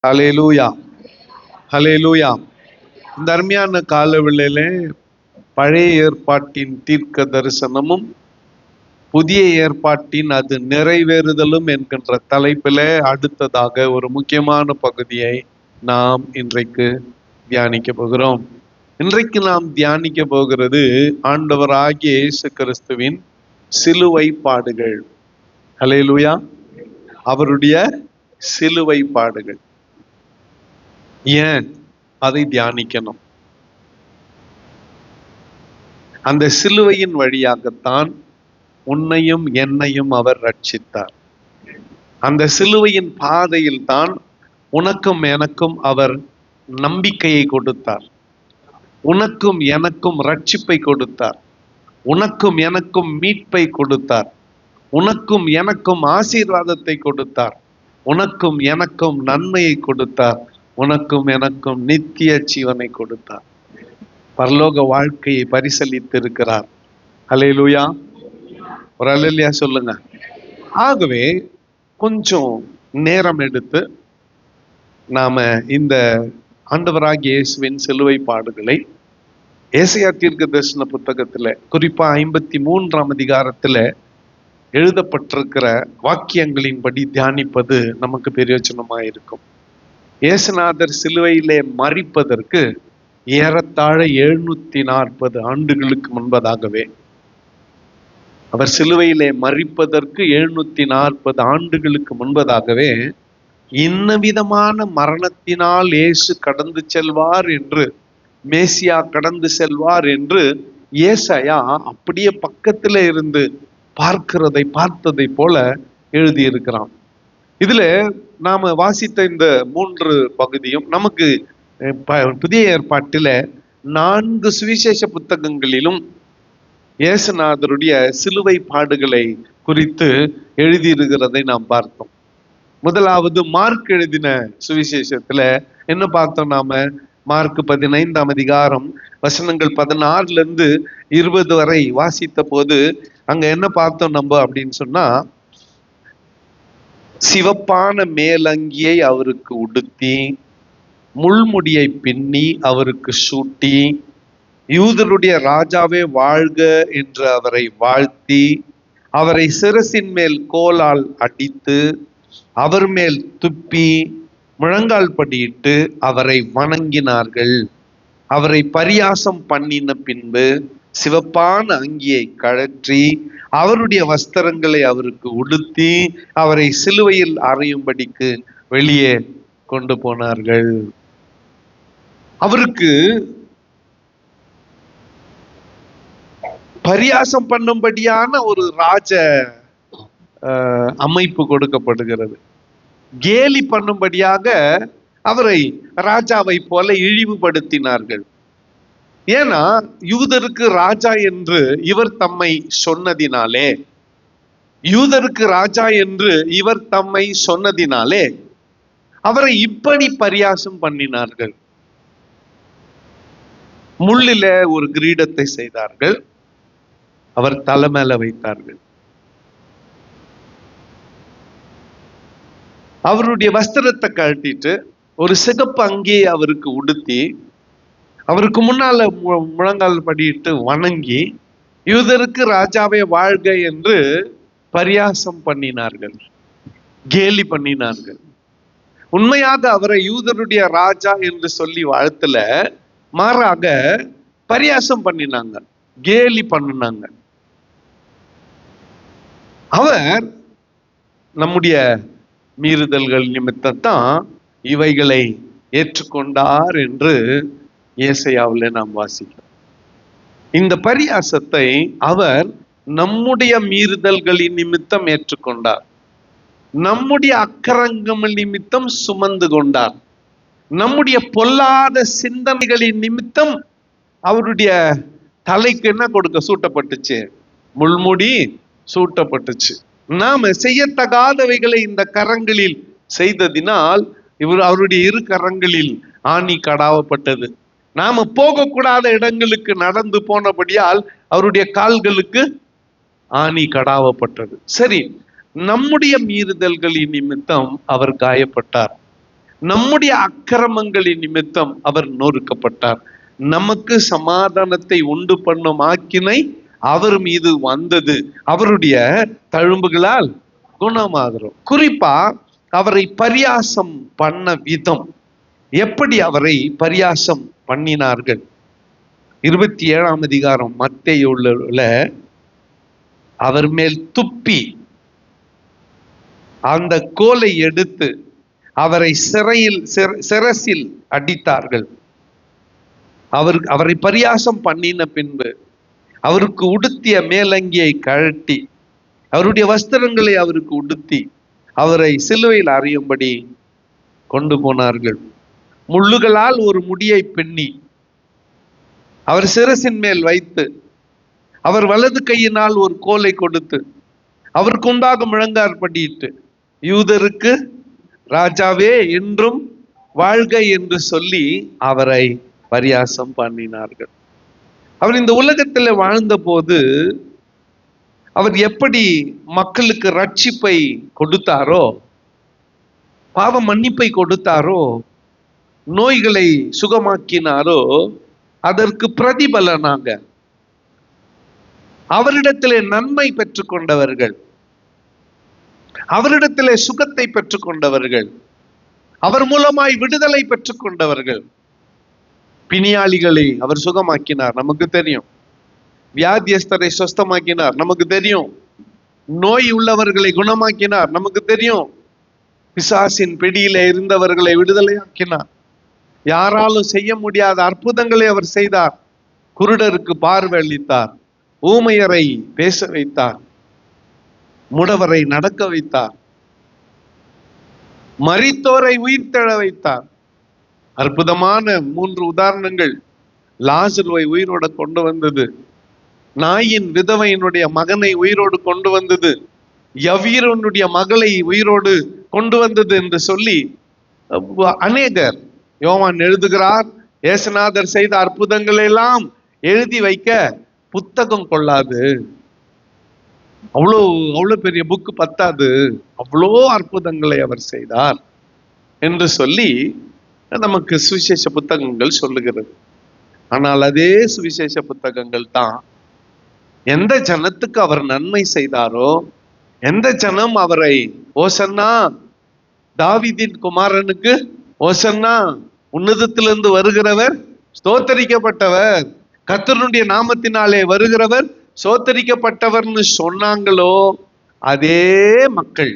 ஹல்லேலூயா, ஹல்லேலூயா. இந்த அருமையான காலவெளியிலே பழைய ஏற்பாட்டின் தீர்க்க தரிசனமும் புதிய ஏற்பாட்டின் அது நிறைவேறுதலும் என்கின்ற தலைப்பிலே அடுத்ததாக ஒரு முக்கியமான பகுதியை நாம் இன்றைக்கு தியானிக்க போகிறோம். இன்றைக்கு நாம் தியானிக்க போகிறது ஆண்டவராகிய இயேசு கிறிஸ்துவின் சிலுவை பாடுகள். ஹல்லேலூயா. அவருடைய சிலுவை பாடுகள். ஏன் அதை தியானிக்கணும்? அந்த சிலுவையின் வழியாகத்தான் உன்னையும் என்னையும் அவர் ரட்சித்தார். அந்த சிலுவையின் பாதையில் தான் உனக்கும் எனக்கும் அவர் நம்பிக்கையை கொடுத்தார். உனக்கும் எனக்கும் ரட்சிப்பை கொடுத்தார். உனக்கும் எனக்கும் மீட்பை கொடுத்தார். உனக்கும் எனக்கும் ஆசீர்வாதத்தை கொடுத்தார். உனக்கும் எனக்கும் நன்மையை கொடுத்தார். உனக்கும் எனக்கும் நித்திய ஜீவனை கொடுத்தார். பரலோக வாழ்க்கையை பரிசளித்து இருக்கிறார். ஹல்லேலூயா. ஒரு அல்லேலூயா சொல்லுங்க. ஆகவே கொஞ்சம் நேரம் எடுத்து நாம இந்த ஆண்டவராகிய இயேசுவின் சிலுவை பாடுகளை ஏசாயா தீர்க்க தரிசன புத்தகத்துல குறிப்பா 53ஆம் அதிகாரத்துல எழுதப்பட்டிருக்கிற வாக்கியங்களின்படி தியானிப்பது நமக்கு பிரயோஜனமாயிருக்கும். இயேசுநாதர் சிலுவையிலே மரிப்பதற்கு ஏறத்தாழ 740 ஆண்டுகளுக்கு முன்பதாகவே, அவர் சிலுவையிலே மரிப்பதற்கு 740 ஆண்டுகளுக்கு முன்பதாகவே இன்ன விதமான மரணத்தினால் இயேசு கடந்து செல்வார் என்று, மேசியா கடந்து செல்வார் என்று ஏசாயா அப்படியே பக்கத்துல இருந்து பார்த்ததை போல எழுதியிருக்கிறான். இதுல நாம வாசித்த இந்த 3 பகுதியும் நமக்கு புதிய ஏற்பாட்டில 4 சுவிசேஷ புத்தகங்களிலும் இயேசுநாதருடைய சிலுவை பாடுகளை குறித்து எழுதியிருக்கிறதை நாம் பார்த்தோம். முதலாவது மார்க் எழுதின சுவிசேஷத்துல என்ன பார்த்தோம்? நாம மார்க் 15ஆம் அதிகாரம் வசனங்கள் 16 20 வரை வாசித்த போது அங்க என்ன பார்த்தோம் நம்ம அப்படின்னு சொன்னா, சிவப்பான மேலங்கியை அவருக்கு உடுத்தி, முள்முடியை பின்னி அவருக்கு சூட்டி, யூதருடைய ராஜாவே வாழ்க என்று அவரை வாழ்த்தி, அவரை சிரசின் மேல் கோலால் அடித்து, அவர் மேல் துப்பி, முழங்கால் படியிட்டு அவரை வணங்கினார்கள். அவரை பரியாசம் பண்ணின பின்பு சிவப்பான அங்கியை கழற்றி அவருடைய வஸ்திரங்களை அவருக்கு உடுத்தி அவரை சிலுவையில் அறையும்படிக்கு வெளியே கொண்டு போனார்கள். அவருக்கு பரியாசம் பண்ணும்படியான ஒரு ராஜ அமைப்பு கொடுக்கப்படுகிறது. கேலி பண்ணும்படியாக அவரை ராஜாவை போல இழிவுபடுத்தினார்கள். ஏன்னா யூதருக்கு ராஜா என்று இவர் தம்மை சொன்னதினாலே, யூதருக்கு ராஜா என்று இவர் தம்மை சொன்னதினாலே அவரை இப்படி பரியாசம் பண்ணினார்கள். முள்ளில ஒரு கிரீடத்தை செய்தார்கள், அவர் தலை மேல வைத்தார்கள். அவருடைய வஸ்திரத்தை கழட்டிட்டு ஒரு சிகப்பு அங்கியை அவருக்கு உடுத்தி, அவருக்கு முன்னால முழங்கால் படியிட்டு வணங்கி, யூதருக்கு ராஜாவே வாழ்க என்று பரியாசம் பண்ணினார்கள், கேலி பண்ணினார்கள். உண்மையாக அவரை யூதருடைய ராஜா என்று சொல்லி வாழ்த்துல, மாறாக பரியாசம் பண்ணினாங்க, கேலி பண்ணினாங்க. அவர் நம்முடைய மீறுதல்கள் நிமித்தத்தான் இவைகளை ஏற்றுக்கொண்டார் என்று ஏசாயாவிலே நாம் வாசிக்கிறோம். இந்த பரியாசத்தை அவர் நம்முடைய மீறுதல்களின் நிமித்தம் ஏற்றுக்கொண்டார், நம்முடைய அக்கிரமங்கள் நிமித்தம் சுமந்து கொண்டார், நம்முடைய பொல்லாத சிந்தனைகளின் நிமித்தம் அவருடைய தலைக்கு என்ன சூட்டப்பட்டுச்சு? முள்முடி சூட்டப்பட்டுச்சு. நாம செய்யத்தகாதவைகளை இந்த கரங்களில் செய்ததினால் அவருடைய 2 கரங்களில் ஆணி கடாவப்பட்டது. நாம போகக்கூடாத இடங்களுக்கு நடந்து போனபடியால் அவருடைய கால்களுக்கு ஆணி கடாவப்பட்டது. சரி, நம்முடைய மீறுதல்களின் நிமித்தம் அவர் காயப்பட்டார். நம்முடைய அக்கிரமங்களின் நிமித்தம் அவர் நொறுக்கப்பட்டார். நமக்கு சமாதானத்தை உண்டு பண்ணும் ஆக்கினை அவர் மீது வந்தது. அவருடைய தழும்புகளால் குணமாகிறோம். குறிப்பா அவரை பரியாசம் பண்ண விதம், எப்படி அவரை பரியாசம் பண்ணினார்கள்? 27ஆம் அதிகாரம் மத்தேயுல அவர் மேல் துப்பி அந்த கோலை எடுத்து அவரை சிரசில் அடித்தார்கள். அவரை பரியாசம் பண்ணின பின்பு அவருக்கு உடுத்திய மேலங்கியை கழட்டி அவருடைய வஸ்திரங்களை அவருக்கு உடுத்தி அவரை சிலுவையில் அறையும்படி கொண்டு போனார்கள். முள்ளுகளால் ஒரு முடியை பின்னி அவர் சிரசின் மேல் வைத்து அவர் வலது கையினால் ஒரு கோலை கொடுத்து அவருக்கு உண்டாக முழங்கார் படியிட்டு, யூதருக்கு ராஜாவே என்றும் வாழ்க என்று சொல்லி அவரை பரியாசம் பண்ணினார்கள். அவர் இந்த உலகத்தில் வாழ்ந்த போது அவர் எப்படி மக்களுக்கு ரட்சிப்பை கொடுத்தாரோ, பாவ மன்னிப்பை கொடுத்தாரோ, நோய்களை சுகமாக்கினாரோ, அதற்கு பிரதிபலனாக அவரிடத்திலே நன்மை பெற்றுக்கொண்டவர்கள், அவரிடத்திலே சுகத்தை பெற்றுக்கொண்டவர்கள், அவர் மூலமாய் விடுதலை பெற்றுக்கொண்டவர்கள், பிணியாளிகளை அவர் சுகமாக்கினார், நமக்கு தெரியும். வியாதியஸ்தரை சொஸ்தமாக்கினார், நமக்கு தெரியும். நோய் உள்ளவர்களை குணமாக்கினார், நமக்கு தெரியும். பிசாசின் பிடியிலே இருந்தவர்களை விடுதலையாக்கினார். யாராலும் செய்ய முடியாத அற்புதங்களை அவர் செய்தார். குருடருக்கு பார்வை அளித்தார், ஊமையரை பேச வைத்தார், முடவரை நடக்க வைத்தார், மரித்தோரை உயிர்த்தெழ வைத்தார். அற்புதமான 3 உதாரணங்கள். லாசருவை உயிரோட கொண்டு வந்தது, நாயின் விதவையினுடைய மகனை உயிரோடு கொண்டு வந்தது, யவீரனுடைய மகளை உயிரோடு கொண்டு வந்தது என்று சொல்லி அநேகர். யோவான் எழுதுகிறார், இயேசுநாதர் செய்த அற்புதங்களை எல்லாம் எழுதி வைக்க புத்தகம் கொள்ளாது, அவ்வளோ பெரிய புக்கு பத்தாது, அவ்வளோ அற்புதங்களை அவர் செய்தார் என்று சொல்லி நமக்கு சுவிசேஷ புத்தகங்கள் சொல்லுகிறது. ஆனால் அதே சுவிசேஷ புத்தகங்கள் தான் எந்த ஜனத்துக்கு அவர் நன்மை செய்தாரோ, எந்த ஜனம் அவரை ஓசன்னா தாவீதின் குமாரனுக்கு ஓசன்னா உன்னதத்திலிருந்து வருகிறவர் ஸ்தோத்தரிக்கப்பட்டவர், கர்த்தருடைய நாமத்தினாலே வருகிறவர் சோத்தரிக்கப்பட்டவர்னு சொன்னாங்களோ, அதே மக்கள்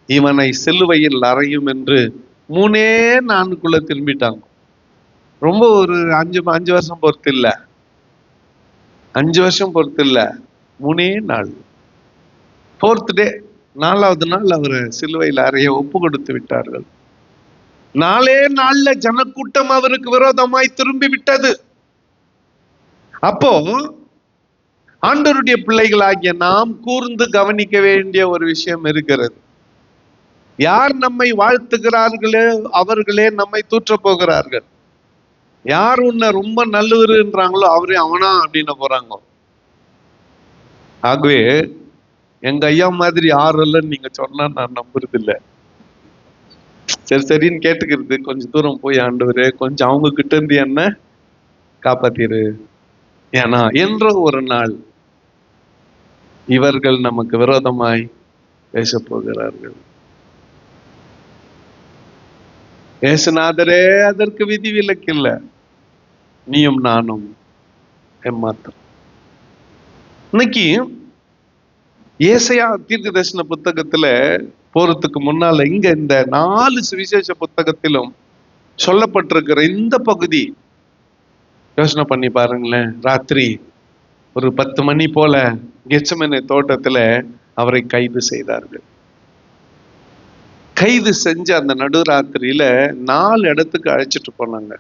இவனை சிலுவையில் அறையும் என்று 3 நாளுக்குள்ள திரும்பிட்டாங்க. ரொம்ப ஒரு 5 வருஷம் பொறுத்து இல்ல, 5 வருஷம் பொறுத்து இல்ல, 3 நாள், 4th டே, 4வது நாள் அவரை சிலுவையில் அறைய ஒப்பு கொடுத்து விட்டார்கள். 4 நாள்ல ஜனக்கூட்டம் அவருக்கு விரோதமாய் திரும்பி விட்டது. அப்போ ஆண்டவருடைய பிள்ளைகளாகிய நாம் கூர்ந்து கவனிக்க வேண்டிய ஒரு விஷயம் இருக்கிறது. யார் நம்மை வாழ்த்துகிறார்களோ அவர்களே நம்மை தூற்ற போகிறார்கள். யார் உன்னை ரொம்ப நல்லவருன்றாங்களோ அவரே அவனா அப்படின்னு போறாங்க. ஆகவே எங்க ஐயா மாதிரி யாரெல்லாம் நீங்க சொன்னா நான் நம்புறது இல்லை. சரின்னு கேட்டுக்கிறது, கொஞ்சம் தூரம் போய் ஆண்டவரே கொஞ்சம் அவங்க கிட்ட இருந்து என்ன காப்பாத்திரு, ஏன்னா என்ற ஒரு நாள் இவர்கள் நமக்கு விரோதமாய் பேச போகிறார்கள். இயேசுநாதரே அதற்கு விதி விலக்கில்லை, நீயும் நானும் ஏமாத்திரம். இன்னைக்கு ஏசாயா தீர்க்க தரிசன புத்தகத்துல போறதுக்கு முன்னால இங்க இந்த 4 சுவிசேஷ புத்தகத்திலும் சொல்லப்பட்டிருக்கிற இந்த பகுதி யோசனை பண்ணி பாருங்களேன். ராத்திரி ஒரு 10 மணி போல கெத்செமனே தோட்டத்துல அவரை கைது செய்தார்கள். கைது செஞ்ச அந்த நடுராத்திரியில 4 இடத்துக்கு அழைச்சிட்டு போனாங்க.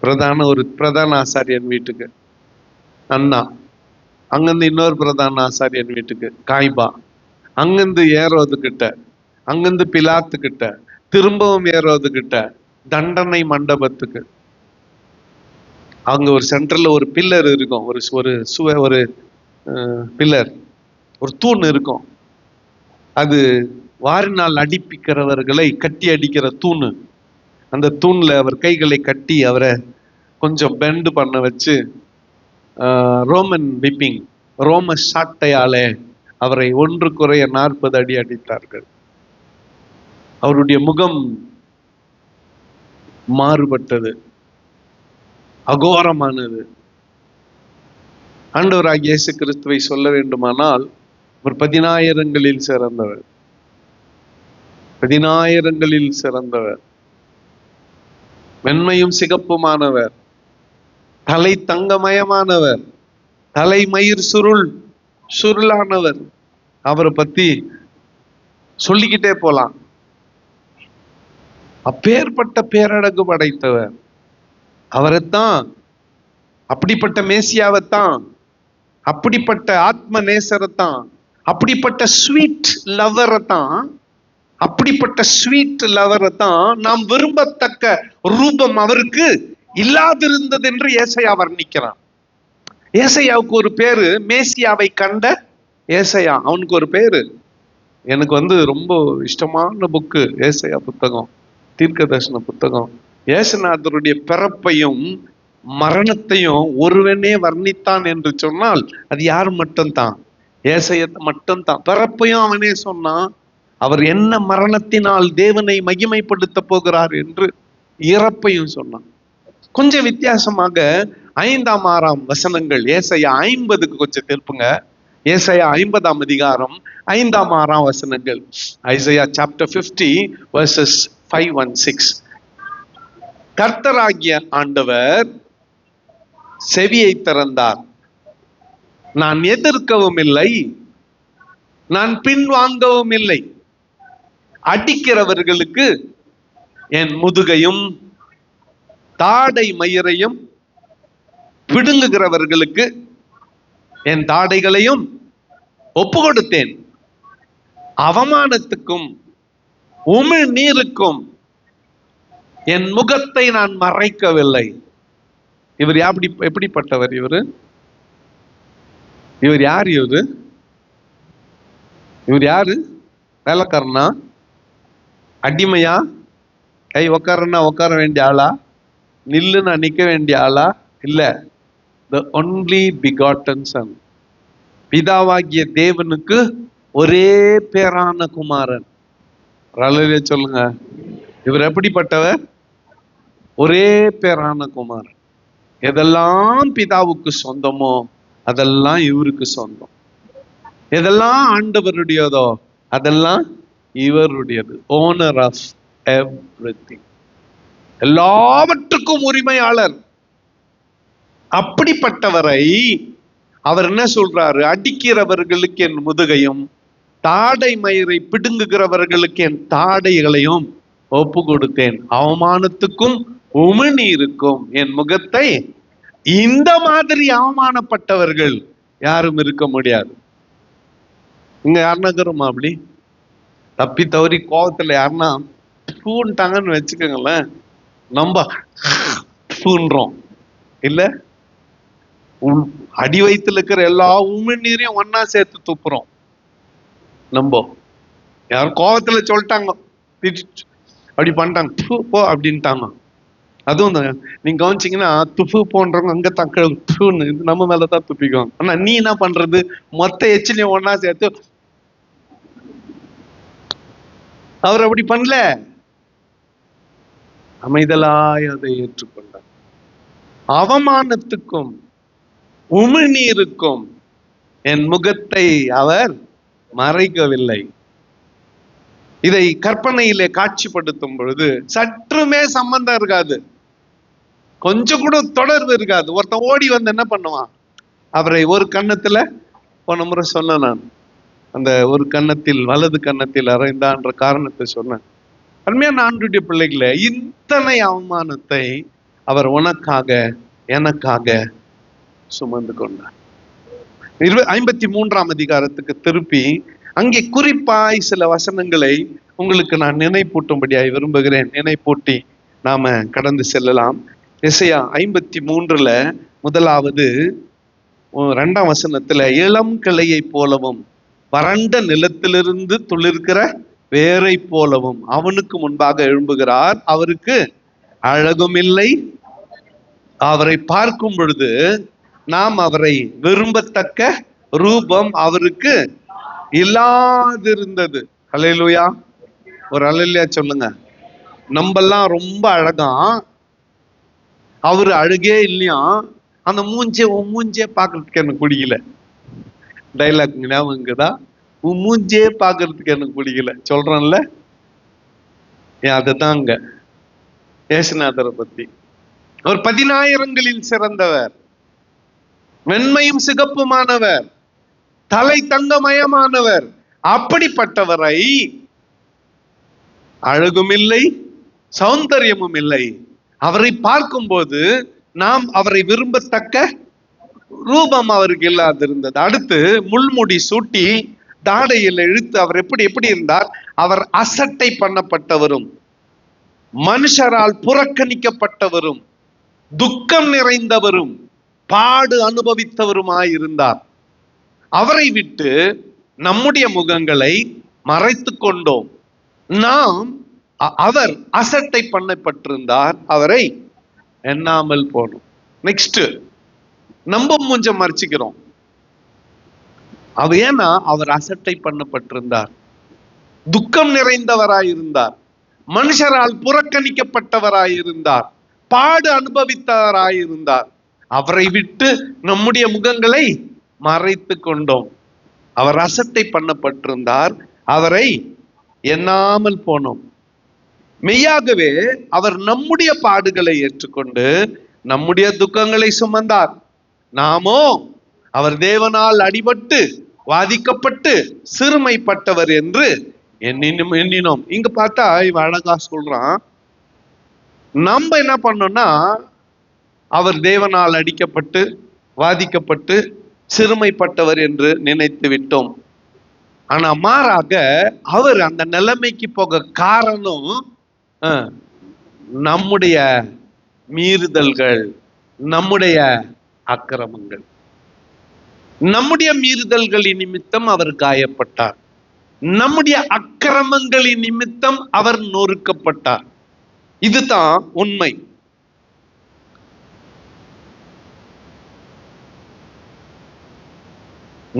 பிரதான ஆசாரியன் வீட்டுக்கு அண்ணா, அங்கிருந்து இன்னொரு பிரதான ஆசாரியன் வீட்டுக்கு காய்பா, அங்கிருந்து ஏரோது கிட்ட, அங்கிருந்து பிலாத்து கிட்ட, திரும்பவும் ஏரோது கிட்ட, தண்டனை மண்டபத்துக்கு. அங்க ஒரு சென்டர்ல ஒரு பில்லர் இருக்கும், ஒரு பில்லர், ஒரு தூண் இருக்கும். அது வாரினால் அடிப்பிக்கிறவர்களை கட்டி அடிக்கிற தூணு. அந்த தூண்ல அவர் கைகளை கட்டி அவரை கொஞ்சம் பெண்ட் பண்ண வச்சு ரோமன் விப்பிங், ரோம சாட்டையாலே அவரை 1 குறைய 40 அடி அடித்தார்கள். அவருடைய முகம் மாறுபட்டது, அகோரமானது. ஆண்டவராகிய இயேசு கிறிஸ்துவை சொல்ல வேண்டுமானால் அவர் 10,000ங்களில் சிறந்தவர், 10,000ங்களில் சிறந்தவர், வெண்மையும் சிகப்புமானவர், தலை தங்கமயமானவர், தலைமயிர் சுருளானவர். அவரை பத்தி சொல்லிக்கிட்டே போலாம். அப்பேற்பட்ட பேரழகு படைத்தவர் அவரைத்தான், அப்படிப்பட்ட மேசியாவைத்தான், அப்படிப்பட்ட ஆத்ம நேசரைத்தான், அப்படிப்பட்ட ஸ்வீட் லவரைத்தான், அப்படிப்பட்ட ஸ்வீட் லவரைத்தான் நாம் விரும்பத்தக்க ரூபம் அவருக்கு இல்லாதிருந்தது என்று ஏசாயா வர்ணிக்கிறான். ஏசாயாவுக்கு ஒரு பேரு, மேசியாவை கண்ட ஏசாயா. அவனுக்கு ஒரு பேரு. எனக்கு ரொம்ப இஷ்டமான புக்கு ஏசாயா புத்தகம், தீர்க்க தரிசன புத்தகம். ஏசுநாதருடைய பிறப்பையும் மரணத்தையும் ஒருவனே வர்ணித்தான் என்று சொன்னால் அது யார் மட்டும்தான்? ஏசாயா மட்டும்தான். பிறப்பையும் அவனே சொன்னான், அவர் என்ன மரணத்தினால் தேவனை மகிமைப்படுத்த போகிறார் என்று இறப்பையும் சொன்னான். கொஞ்சம் வித்தியாசமாக 5ஆம் 6ஆம் வசனங்கள், ஏசாயா 50க்கு கொஞ்சம் திருப்புங்க. ஏசாயா 50ஆம் அதிகாரம் 5ஆம் 6ஆம் வசனங்கள். Isaiah chapter 50 verses 5 and 6. கர்த்தராகிய ஆண்டவர் செவியை திறந்தார், நான் எதிர்க்கவும் இல்லை, நான் பின்வாங்கவும் இல்லை. அடிக்கிறவர்களுக்கு என் முதுகையும் தாடை மயிரையும், பிடுங்குகிறவர்களுக்கு என் தாடைகளையும் ஒப்பு கொடுத்தேன். அவமானத்துக்கும் உமிழ் நீருக்கும் என் முகத்தை நான் மறைக்கவில்லை. இவர் எப்படிப்பட்டவர்? இவர் யார்? இவர் யாரு? வேலைக்காரனா? அடிமையா? கை உக்காரன்னா உட்கார வேண்டிய ஆளா? நில்லுன்னா நிக்க வேண்டிய ஆளா? இல்ல. the only begotten son, பிதாவாகிய தேவனுக்கு ஒரே பேரான குமாரன். அல்லேலூயா சொல்லுங்க. இவர் எப்படிப்பட்டவர்? ஒரே பேரான குமாரன். எதெல்லாம் பிதாவுக்கு சொந்தமோ அதெல்லாம் இவருக்கு சொந்தம். எதெல்லாம் ஆண்டவருடையதோ அதெல்லாம் இவருடையது. ஓனர் ஆஃப் எவ்ரிதிங், எல்லாவற்றுக்கும் உரிமையாளர். அப்படிப்பட்டவரை அவர் என்ன சொல்றாரு? அடிக்கிறவர்களுக்கு என் முதுகையும் தாடை மயிரை பிடுங்குகிறவர்களுக்கு என் தாடைகளையும் ஒப்பு கொடுத்தேன். அவமானத்துக்கும் உமிழ்நீருக்கும் என் முகத்தை. இந்த மாதிரி அவமானப்பட்டவர்கள் யாரும் இருக்க முடியாது. இங்க யாருன்னா இருக்கிறோமா? அப்படி தப்பி தவறி கோபத்துல யாருன்னா பூன்ட்டாங்கன்னு வச்சுக்கோங்களேன், நம்ம பூன்றோம் இல்ல, அடி வயிற்றுல இருக்கிற எல்லா உமிழ்நீரையும் ஒன்னா சேர்த்து துப்புறோம். நம்ம யாரும் கோபத்துல சொல்லிட்டாங்க, அப்படி பண்ணிட்டாங்க, போ அப்படின்ட்டாங்க. அதுவும் நீங்க கவனிச்சீங்கன்னா துப்பு போன்றவங்க அங்க தக்குன்னு நம்ம மேலதான் துப்பிக்குவாங்க. ஆனா நீ என்ன பண்றது? மொத்த எச்சிலையும் ஒன்னா சேர்த்து. அவர் அப்படி பண்ணல, அமைதலாய் அதை ஏற்றுக்கொண்டார். அவமானத்துக்கும் உமிழ்நீருக்கும் என் முகத்தை அவர் மறைக்கவில்லை. இதை கற்பனையிலே காட்சிப்படுத்தும் பொழுது சற்றுமே சம்பந்தம் இருக்காது, கொஞ்சம் கூட தொடர்பு இருக்காது. ஒருத்தன் ஓடி வந்து என்ன பண்ணுவான்? அவரை ஒரு கன்னத்துல, போன முறை சொன்ன நான், அந்த ஒரு கன்னத்தில் வலது கன்னத்தில் அறைந்தான்ற காரணத்தை சொன்னேன். அருமையான ஆண்டவருடைய பிள்ளைகளே, இத்தனை அவமானத்தை அவர் உனக்காக எனக்காக சுமந்து கொண்டார். 53ஆம் அதிகாரத்துக்கு திருப்பி அங்கே குறிப்பாய் சில வசனங்களை உங்களுக்கு நான் நினைப்பூட்டும்படியாய் விரும்புகிறேன். நினைப்பூட்டி நாம கடந்து செல்லலாம். எசையா 53ல முதலாவது 2ஆம் வசனத்துல, இளம் கிளையை போலவும் வறண்ட நிலத்திலிருந்து துளிர்க்கிற வேரை போலவும் அவனுக்கு முன்பாக எழும்புகிறார். அவருக்கு அழகும் இல்லை. அவரை பார்க்கும் பொழுது நாம் அவரை விரும்பத்தக்க ரூபம் அவருக்கு இல்லாதிருந்தது. அல்லேலூயா. ஒரு அல்லேலூயா சொல்லுங்க. நம்மெல்லாம் ரொம்ப அழகா, அவரு அழகே இல்லையா. அந்த மூஞ்சே பாக்குறதுக்கு எனக்கு பிடிக்கல. டைலாக் ஞாபகங்கதா? உன் மூஞ்சே பாக்குறதுக்கு எனக்கு பிடிக்கல சொல்றேன்ல. அதுதாங்க ஏசுநாதரை பத்தி. ஒரு 10,000ங்களில் சிறந்தவர், வெண்மையும் சிகப்புமானவர், தலை தங்கமயமானவர். அப்படிப்பட்டவரை அழகும் இல்லை, சௌந்தரியமும் இல்லை. அவரை பார்க்கும்போது நாம் அவரை விரும்பத்தக்க ரூபம் அவருக்கு இல்லாதிருந்தது. அடுத்து முள்முடி சூட்டி தாடையில் இழுத்து அவர் எப்படி இருந்தார்? அவர் அசட்டை பண்ணப்பட்டவரும், மனுஷரால் புறக்கணிக்கப்பட்டவரும், துக்கம் நிறைந்தவரும், பாடு அனுபவித்தவருமாயிருந்தார். அவரை விட்டு நம்முடைய முகங்களை மறைத்து கொண்டோம். நாம் அவர் அசட்டை பண்ணப்பட்டிருந்தார், அவரை எண்ணாமல் போனோம். நெக்ஸ்ட், நம்ம மூஞ்ச மறைச்சிக்கிறோம். ஏன்னா அவர் அசட்டை பண்ணப்பட்டிருந்தார், துக்கம் நிறைந்தவராயிருந்தார், மனுஷரால் புறக்கணிக்கப்பட்டவராயிருந்தார், பாடு அனுபவித்தவராயிருந்தார். அவரை விட்டு நம்முடைய முகங்களை மறைத்து கொண்டோம். அவர் அசட்டை பண்ணப்பட்டிருந்தார், அவரை எண்ணாமல் போனோம். மெய்யாகவே அவர் நம்முடைய பாடுகளை ஏற்றுக்கொண்டு நம்முடைய துக்கங்களை சுமந்தார். நாமோ அவர் தேவனால் அடிபட்டு வாதிக்கப்பட்டு சிறுமைப்பட்டவர் என்று எண்ணினோம். இங்க பார்த்தா இவன் அழகா சொல்றான். நம்ம என்ன பண்ணோம்னா, அவர் தேவனால் அடிக்கப்பட்டு வாதிக்கப்பட்டு சிறுமைப்பட்டவர் என்று நினைத்து விட்டோம். ஆனா மாறாக அவர் அந்த நிலைமைக்கு போக காரணம் நம்முடைய மீறுதல்கள், நம்முடைய அக்கிரமங்கள். நம்முடைய மீறுதல்களின் நிமித்தம் அவர் காயப்பட்டார், நம்முடைய அக்கிரமங்களின் நிமித்தம் அவர் நொறுக்கப்பட்டார். இதுதான் உண்மை.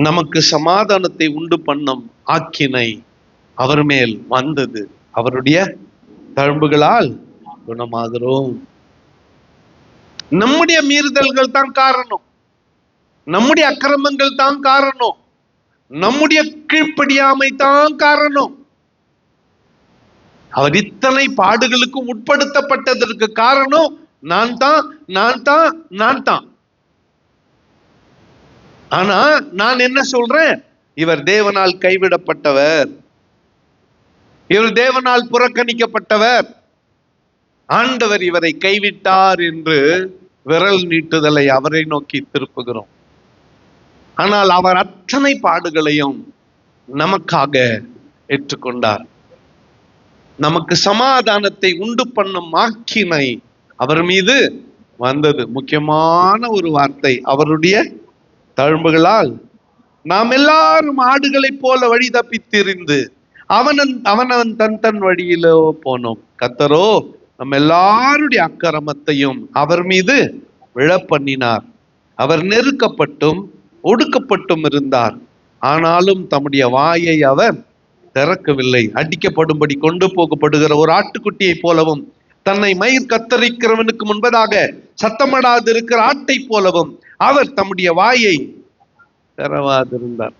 நமக்கு சமாதானத்தை உண்டு பண்ணும் ஆக்கினை அவர் மேல் வந்தது. அவருடைய தழும்புகளால் குணமாகிறோம். நம்முடைய மீறுதல்கள் தான் காரணம், நம்முடைய அக்கிரமங்கள் தான் காரணம், நம்முடைய கீழ்ப்படியாமை தான் காரணம். அவர் இத்தனை பாடுகளுக்கும் உட்படுத்தப்பட்டதற்கு காரணம் நான் தான். ஆனா நான் என்ன சொல்றேன்? இவர் தேவனால் கைவிடப்பட்டவர், இவர் தேவனால் புறக்கணிக்கப்பட்டவர், ஆண்டவர் இவரை கைவிட்டார் என்று விரல் நீட்டுதலை அவரை நோக்கி திருப்புகிறோம். ஆனால் அவர் அத்தனை பாடுகளையும் நமக்காக ஏற்றுக்கொண்டார். நமக்கு சமாதானத்தை உண்டு பண்ணும் ஆக்கினை அவர் மீது வந்தது. முக்கியமான ஒரு வார்த்தை, அவருடைய தழும்புகளால் நாம் எல்லாரும் ஆடுகளை போல வழி தப்பி திரிந்து அவனவன் தன் வழியிலோ போனோம். கர்த்தரோ நம்ம எல்லாருடைய அக்கிரமத்தையும் அவர் மீது விழப்பண்ணினார். அவர் நெருக்கப்பட்டும் ஒடுக்கப்பட்டும் இருந்தார், ஆனாலும் தம்முடைய வாயை அவர் திறக்கவில்லை. அடிக்கப்படும்படி கொண்டு போகப்படுகிற ஒரு ஆட்டுக்குட்டியை போலவும், தன்னை மயிர் கத்தரிக்கிறவனுக்கு முன்பதாக சத்தமிடாது இருக்கிற ஆட்டை போலவும் அவர் தம்முடைய வாயை திறவாதிருந்தார்.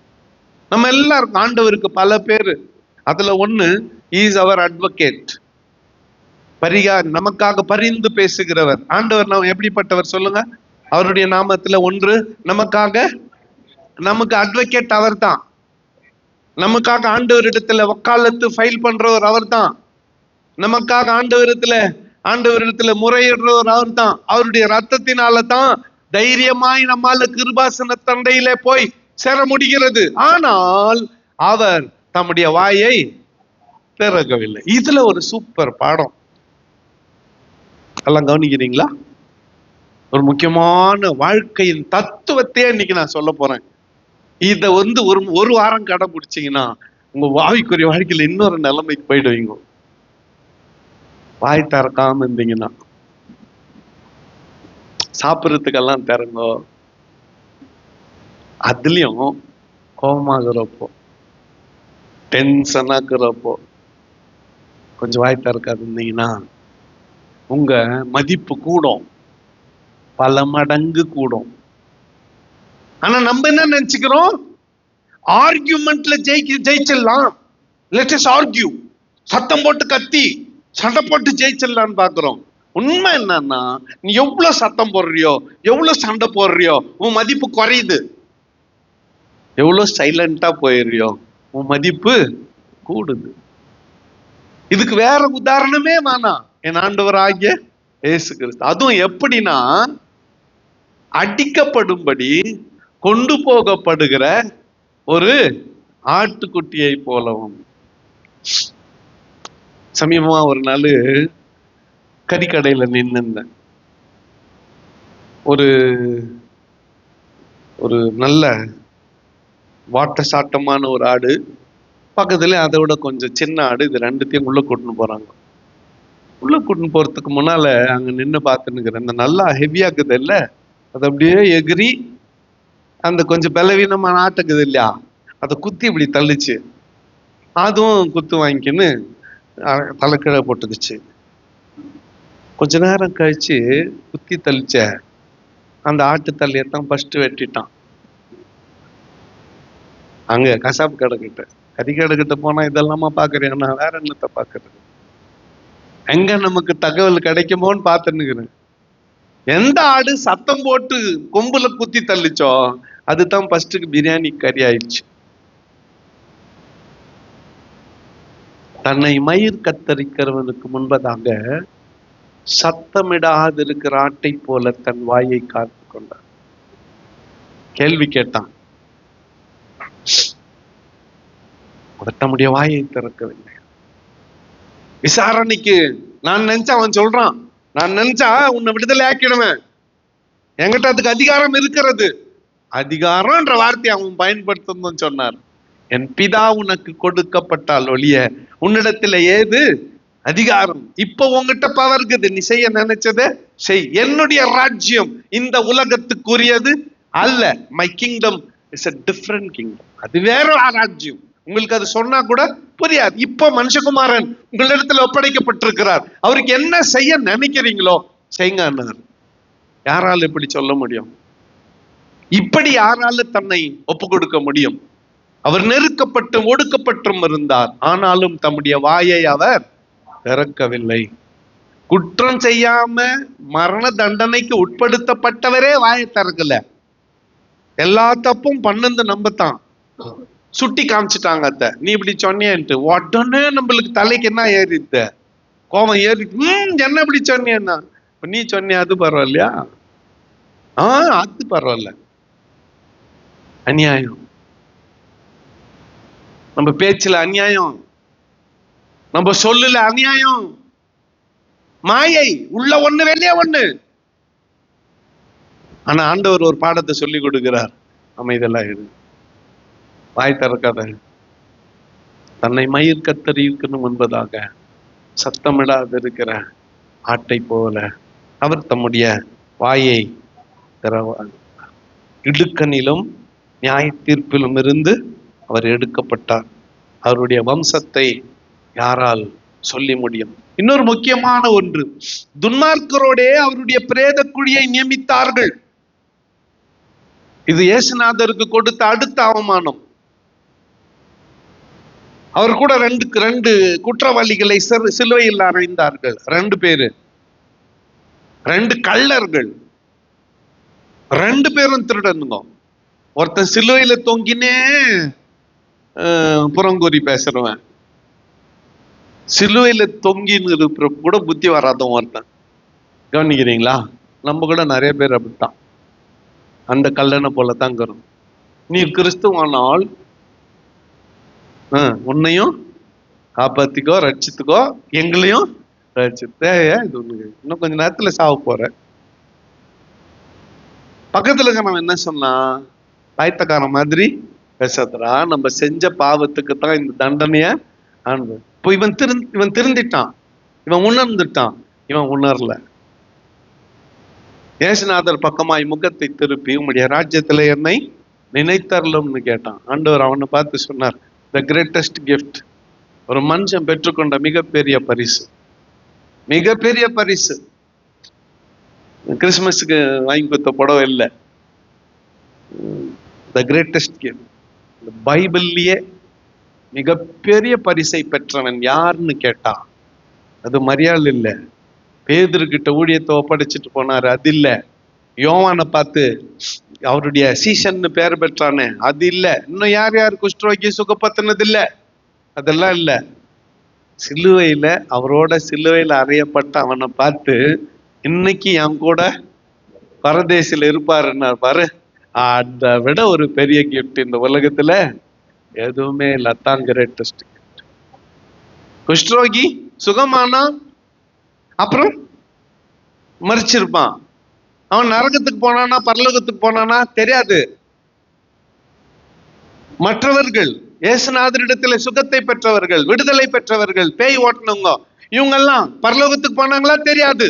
நம்ம எல்லாருக்கும் ஆண்டவருக்கு பல பேரு. அதுல ஒண்ணு, இஸ் அவர் அட்வொகேட், பரிகார், நமக்காக பரிந்து பேசுகிறவர். ஆண்டவர் நாம் எப்படிப்பட்டவர் சொல்லுங்க? அவருடைய நாமத்துல ஒன்று, நமக்கு அட்வொகேட் அவர் தான். நமக்காக ஆண்டவரிடத்துல வக்காலத்து ஃபைல் பண்றவர் அவர் தான். நமக்காக ஆண்டவரிடத்துல முறையிடுறவர் அவர் தான். அவருடைய ரத்தத்தினால தான் தைரியமாய் நம்மால கிருபாசன தண்டையிலே போய் சேர முடிகிறது. ஆனால் அவர் தம்முடைய வாயை திறக்கவில்லை. இதுல ஒரு சூப்பர் பாடம், எல்லாம் கவனிக்கிறீங்களா? ஒரு முக்கியமான வாழ்க்கையின் தத்துவத்தையே இன்னைக்கு நான் சொல்ல போறேன். இத ஒரு வாரம் கடைபிடிச்சீங்கன்னா உங்க ஆவிக்குரிய வாழ்க்கையில இன்னொரு நிலைமைக்கு போயிடுவீங்க. வாய் திறக்காம இருந்தீங்கன்னா. சாப்பிட்றதுக்கெல்லாம் திறங்கோ. அதுலயும் கோபமாகறப்போ, டென்ஷனாக்குறப்போ கொஞ்சம் வாய் திறக்காது இருந்தீங்கன்னா உங்க மதிப்பு கூடும், பல மடங்கு கூடும். ஆனா நம்ம என்ன நினைச்சுக்கிறோம், ஆர்கியூமெண்ட்ல ஜெயிச்சிடலாம், லெட் அஸ் ஆர்கியூ, சத்தம் போட்டு கத்தி சண்டை போட்டு ஜெயிச்சிடலான்னு பாக்குறோம். உண்மை என்னன்னா, நீ எவ்வளவு சத்தம் போடுறியோ, எவ்வளவு சண்டை போடுறியோ, உன் மதிப்பு குறையுது. எவ்வளவு சைலண்டா போயிடுறியோ, உன் மதிப்பு கூடுது. இதுக்கு வேற உதாரணமே வேணாம், என் ஆண்டவர் ஆகிய இயேசு கிறிஸ்து. அதுவும் எப்படின்னா, அடிக்கப்படும்படி கொண்டு போகப்படுகிற ஒரு ஆட்டுக்குட்டியை போலவும். சமீபமா ஒரு நாள் கறிக்கடையில நின்னுந்தேன். ஒரு ஒரு நல்ல வாட்ட சாட்டமான ஒரு ஆடு, பக்கத்துல அதை விட கொஞ்சம் சின்ன ஆடு. இது ரெண்டுத்தையும் உள்ள கூட்டின்னு போறாங்க. உள்ள கூட்டின்னு போறதுக்கு முன்னால அங்க நின்று பார்த்துன்னுக்கிறேன். இந்த நல்லா ஹெவியா இருக்குது இல்ல, அது அப்படியே எகிரி அந்த கொஞ்சம் பலவீனமான ஆட்டுக்குது இல்லையா, அதை குத்தி இப்படி தள்ளிச்சு. அதுவும் குத்து வாங்கிக்கின்னு தலைக்கீழ போட்டுக்குச்சு. கொஞ்ச நேரம் கழிச்சு குத்தி தள்ளிச்ச அந்த ஆட்டு தள்ளியத்தான் ஃபர்ஸ்ட் வெட்டிட்டான். அங்க கசாப்பு கடை கிட்ட, கறிக்கடை கிட்ட போனா இதெல்லாமா பாக்குறேன், நான் வேற என்னத்தை பாக்குறது, எங்க நமக்கு தகவல் கிடைக்குமோன்னு பார்த்துன்னுக்கிறேன். எந்த ஆடு சத்தம் போட்டு கொம்புல குத்தி தள்ளிச்சோ அதுதான் ஃபர்ஸ்ட்டுக்கு பிரியாணி கறி ஆயிடுச்சு. தன்னை மயிர் கத்தரிக்கிறவனுக்கு முன்பதாக சத்தமிடாது இருக்கிற ஆட்டை போல தன் வாயை காத்து கொண்டார். கேள்வி கேட்டான், தம்முடைய வாயை திறக்கவில்லை. விசாரணைக்கு நான் நினைச்சா அவன் சொல்றான், நான் நினைச்சா உன்னை விடுதலை ஆக்கிடுவேன், என்கிட்ட அதுக்கு அதிகாரம் இருக்கிறது. அதிகாரம்ன்ற வார்த்தையை அவன் பயன்படுத்தணும்னு சொன்னார். என் பிதா உனக்கு கொடுக்கப்பட்டால் ஒழிய உன்னிடத்துல ஏது அதிகாரம்? இப்ப உங்ககிட்ட பவர் இருக்குது, நீ செய்ய நினைச்சத செய். என்னுடைய ராஜ்யம் இந்த உலகத்துக்குரியது அல்ல. My kingdom is a different kingdom. அது வேற ராஜ்யம். உங்களுக்கு அது சொன்னா கூட புரியாது. இப்போ மனுஷகுமாரன் உங்களிடத்துல ஒப்படைக்கப்பட்டிருக்கிறார், அவருக்கு என்ன செய்ய நினைக்கிறீங்களோ செய்யுங்க. யாரால இப்படி சொல்ல முடியும்? இப்படி யாரால தன்னை ஒப்பு கொடுக்க முடியும்? அவர் நெருக்கப்பட்டும் ஒடுக்கப்பட்டும் இருந்தார், ஆனாலும் தம்முடைய வாயை அவர் திறக்கவில்லை. குற்றம் செய்யாம மரண தண்டனைக்கு உட்படுத்தப்பட்டவரே வாயை திறக்கல. எல்லா தப்பும் பண்ணது நம்பத்தான் சுட்டி காமிச்சிட்டாங்க. அத்த நீ இப்படி சொன்னியன்ட்டு உடனே நம்மளுக்கு தலைக்கு என்ன ஏறித்த கோபம் ஏறி, என்ன இப்படி சொன்னியன்னா, நீ சொன்னிய அது பரவாயில்லையா, அது பரவாயில்ல. அநியாயம், நம்ம பேச்சுல அநியாயம், நம்ம சொல்லுல அநியாயம், மாயை, உள்ள ஒண்ணு வெளியே ஒண்ணு. ஆனா ஆண்டவர் ஒரு பாடத்தை சொல்லி கொடுக்கிறார், அமைதெல்லாம் இரு, வாய் திறக்காத, தன்னை மயிர் கத்தரிக்கணும் என்பதாக சத்தமிடாது இருக்கிற ஆட்டை போல அவர் தம்முடைய வாயை திறவார். இடுக்கனிலும் நியாய தீர்ப்பிலும் இருந்து அவர் எடுக்கப்பட்டார். அவருடைய வம்சத்தை யாரால் சொல்லி முடியும்? இன்னொரு முக்கியமான ஒன்று, துன்மார்க்கரோடே அவருடைய பிரேத குழியை நியமித்தார்கள். இது இயேசுநாதருக்கு கொடுத்த அடுத்த அவமானம். அவர் கூட ரெண்டு குற்றவாளிகளை சிலுவையில் அறைந்தார்கள். 2 பேரு, 2 கள்ளர்கள், 2 பேரும் திருடனுங்க. ஒருத்தன் சிலுவையில தொங்கினே புறங்கூறி பேசுறவன், சிலுவையில தொங்கின்னு இருக்கிற கூட புத்தி வராதவன் ஒருத்தன். கவனிக்கிறீங்களா? நம்ம கூட நிறைய பேர் அப்படித்தான், அந்த கல்லனை போலத்தான் இருக்கிறோம். நீ கிறிஸ்துவானால் உன்னையும் காப்பாத்திக்கோ, ரட்சித்துக்கோ, எங்களையும் ரட்சித்தே. இன்னும் கொஞ்ச நேரத்துல சாவ போற. பக்கத்துல நம்ம என்ன சொன்னா, பாய்த்தக்காரன் மாதிரி பேசாதரா, நம்ம செஞ்ச பாவத்துக்கு தான் இந்த தண்டனைய ஆண்டு. இப்போ இவன் திருந்திட்டான், இவன் உணர்ந்துட்டான், இவன் உணரல. இயேசுநாதர் பக்கமாய் முகத்தை திருப்பி உம்முடைய ராஜ்யத்துல என்னை நினைத்தரலும்னு கேட்டான். ஆண்டவர் அவனை பார்த்து சொன்னார், த கிரேட்டஸ்ட் கிஃப்ட், ஒரு மனுஷன் பெற்றுக்கொண்ட மிகப்பெரிய பரிசு, மிகப்பெரிய பரிசு. கிறிஸ்துமஸுக்கு வாங்கி கொடுத்த புடவை இல்லை, த கிரேட்டஸ்ட் கிஃப்ட். பைபிள்லயே மிகப்பெரிய பரிசை பெற்றவன் யாருன்னு கேட்டா அது மரியாள் இல்லை, பேதுருக்கிட்ட ஊழியத்தை ஒப்படைச்சிட்டு போனாரு அது இல்ல, யோவானை பார்த்து அவருடைய சீசன்னு பேர் பெற்றானே அது இல்ல, இன்னும் யார் யார் குஷ்டரோகி சுகப்படுத்தினது இல்ல, அதெல்லாம் இல்ல. சிலுவையில அவரோட சிலுவையில அறையப்பட்ட அவனை பார்த்து இன்னைக்கு என் கூட பரதேசில இருப்பாருன்னா பாரு, அதை விட ஒரு பெரிய கிஃப்ட் இந்த உலகத்துல எதுவுமே இல்லை. தான் கிரேட்டஸ்ட் கிஃப்ட். குஷ்டரோகி சுகமானா அப்புறம் மறிச்சிருப்பான். அவன் நரகத்துக்கு போனானா பரலோகத்துக்கு போனானா தெரியாது. மற்றவர்கள் இயேசுநாதரிடத்துல சுகத்தை பெற்றவர்கள், விடுதலை பெற்றவர்கள், பேய் ஓட்டணுங்க, இவங்கெல்லாம் பரலோகத்துக்கு போனாங்களா தெரியாது.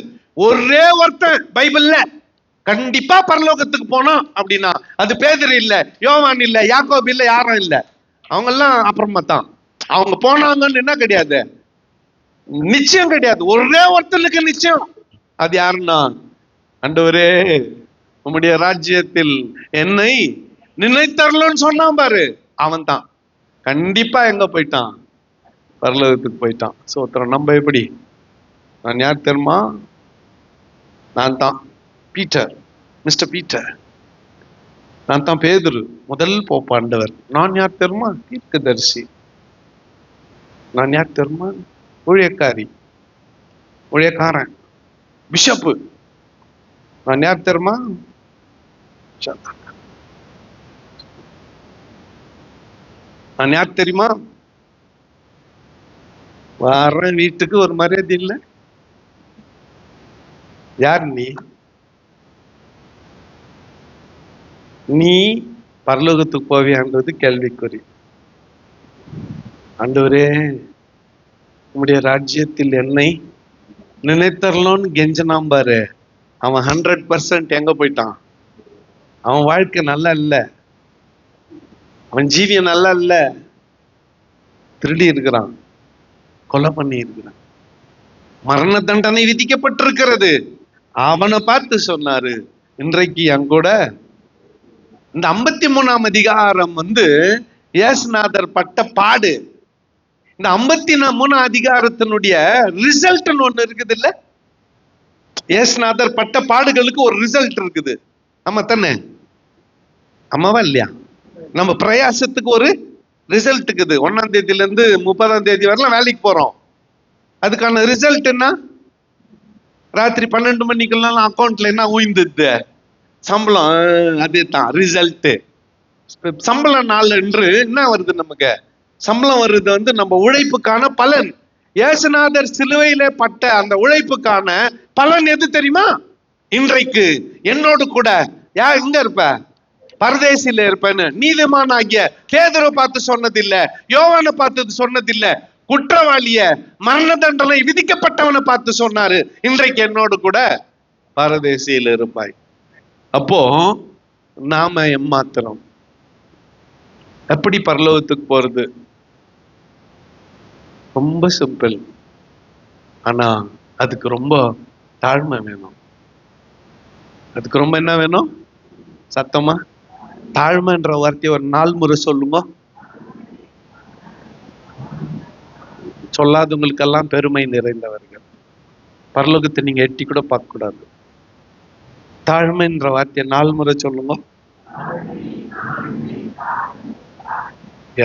ஒரே ஒருத்தன் பைபிள்ல கண்டிப்பா பரலோகத்துக்கு போனோம் அப்படின்னா அது பேதுரு இல்ல, யோவான் இல்ல, யாக்கோபு இல்ல, யாரும் இல்ல. அவங்க எல்லாம் அப்புறமா தான். அவங்க போனாங்கன்னு என்ன கிடையாது, நிச்சயம் கிடையாது. ஒரே ஒருத்தனுக்கு நிச்சயம். அது யாருன்னா, ஆண்டவரே உம்முடைய ராஜ்யத்தில் என்னை நினைத்தரலன்னு சொன்னான் பாரு, அவன் தான் கண்டிப்பா எங்க போயிட்டான், பரலோகத்துக்கு போயிட்டான். சோத்திரம். நம்ம எப்படி? நான் யார் தெரியுமா? நான் தான் பீட்டர், மிஸ்டர் பீட்டர். நான் தான் பேதுரு, முதல் போப்பாண்டவர். நான் யார் தெரியுமா? தீர்க்கதரிசி. நான் யார் தெரியுமா? ஊழியக்காரி, ஊழியக்காரன், பிஷப்பு. நான் யார் தெரியுமா? நான் யார் தெரியுமா? வர வீட்டுக்கு ஒரு மரியாதை இல்லை. யார் நீ? நீ பரலோகத்துக்கு போவியான்றது கேள்விக்குறி. ஆண்டவரே உம்முடைய ராஜ்யத்தில் என்னை நினைத்தரலோன்னு கெஞ்சனாம் பாரு, அவன் 100% எங்க போயிட்டான்? அவன் வாழ்க்கை நல்லா இல்ல, அவன் ஜீவியம் நல்லா இல்ல, திருடி இருக்கிறான், கொலை பண்ணி இருக்கிறான், மரண தண்டனை விதிக்கப்பட்டிருக்கிறது. அவனை பார்த்து சொன்னாரு, இன்றைக்கு என் கூட இந்த 53ஆம் அதிகாரம் இயேசுநாதர் பட்ட பாடு. இந்த 53ஆம் அதிகாரத்தினுடைய ரிசல்ட் ஒண்ணு இருக்குது இல்ல, இயேசுநாதர் பட்ட பாடுகளுக்கு ஒரு ரிசல்ட் இருக்குது. ஆமா தானே? ஆமாவா இல்லையா? நம்ம பிரயாசத்துக்கு ஒரு ரிசல்ட் இருக்குது. 1ஆம் தேதியில இருந்து 30ஆம் தேதி வரலாம் வேலைக்கு போறோம். அதுக்கான ரிசல்ட் என்ன? ராத்திரி 12 மணிக்கெல்லாம் அக்கௌண்ட்ல என்ன ஊய்ந்தது? சம்பளம். அதே தான் ரிசல்ட். சம்பள நாள் என்று என்ன வருது நமக்கு? சம்பளம் வருது நம்ம உழைப்புக்கான பலன். இயேசுநாதர் சிலுவையில பட்ட அந்த உழைப்புக்கான பலன் எது தெரியுமா? இன்றைக்கு என்னோடு கூட யார் எங்க இருப்ப? பரதேசில இருப்பேன்னு நீதிமான் ஆகிய பேதுருவை பார்த்து சொன்னதில்ல, யோவானை பார்த்து சொன்னதில்ல, குற்றவாளிய மரண தண்டனை விதிக்கப்பட்டவனை பார்த்து சொன்னாரு, இன்றைக்கு என்னோடு கூட பரதேசியில் இருப்பாய். அப்போ நாம எம்மாத்திரம் எப்படி பரலோகத்துக்கு போறது? ரொம்ப சிம்பிள். ஆனா அதுக்கு ரொம்ப தாழ்மை வேணும். அதுக்கு ரொம்ப என்ன வேணும்? சத்தமா தாழ்மைன்ற வார்த்தையை ஒரு 4 முறை சொல்லுங்க. சொல்லாதவங்களுக்கெல்லாம் பெருமை நிறைந்தவர்கள். பரலோகத்தை நீங்க எட்டி கூட பார்க்க கூடாது. தாழ்மைன்ற வார்த்தையை 4 முறை சொல்லுங்க.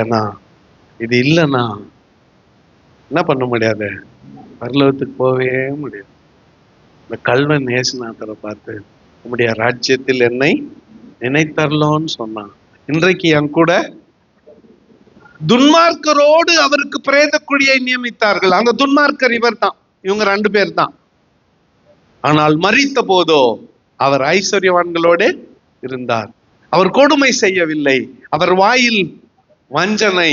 ஏன்னா இது இல்லைன்னா என்ன பண்ண முடியாது, பரலோகத்துக்கு போகவே முடியாது. இந்த கல்வன் இயேசுநாதரை பார்த்து உம்முடைய ராஜ்யத்தில் என்னை நினைத்தரலோன்னு சொன்னான். இன்றைக்கு என் கூட துன்மார்க்கரோடு அவருக்கு பிரேத குழியை நியமித்தார்கள். அந்த துன்மார்க்கர் இவர் தான், இவங்க 2 பேர் தான். ஆனால் மரித்த போதோ அவர் ஐஸ்வர்யவான்களோடு இருந்தார். அவர் கொடுமை செய்யவில்லை, அவர் வாயில் வஞ்சனை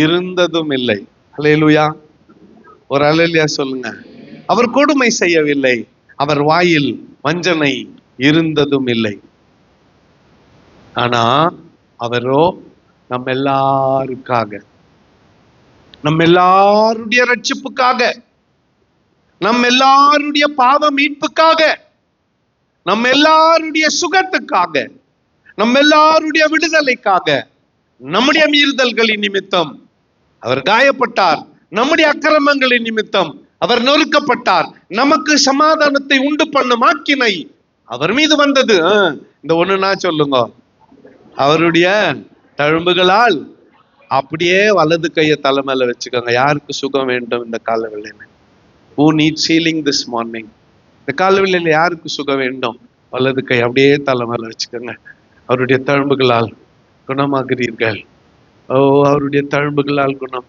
இருந்ததும் இல்லை. அல்லேலூயா. ஒரு அல்லேலூயா சொல்லுங்க. அவர் கொடுமை செய்யவில்லை, அவர் வாயில் வஞ்சனை இருந்ததும் இல்லை. ஆனா அவரோ நம்ம எல்லாருக்காக, நம்ம எல்லாருடைய ரட்சிப்புக்காக, நம்ம எல்லாருடைய பாவ மீட்புக்காக, நம்ம எல்லாருடைய சுகத்துக்காக, நம்ம எல்லாருடைய விடுதலைக்காக, நம்முடைய மீறுதல்களின் நிமித்தம் அவர் காயப்பட்டார், நம்முடைய அக்கிரமங்களின் நிமித்தம் அவர் நொறுக்கப்பட்டார், நமக்கு சமாதானத்தை உண்டு பண்ணும் ஆக்கினை அவர் மீது வந்தது. இந்த ஒண்ணுனா சொல்லுங்க, அவருடைய தழும்புகளால். அப்படியே வலது கையை தலைமையில வச்சுக்கோங்க. யாருக்கு சுகம் வேண்டும் இந்த காலவெளியில? Who needs healing this morning? இந்த காலவெளியில யாருக்கு சுகம் வேண்டும்? வலது கை அப்படியே தலைமையில வச்சுக்கோங்க. அவருடைய தழும்புகளால் குணமாகிறீர்கள். ஓ, அவருடைய தழும்புகளால் குணம்.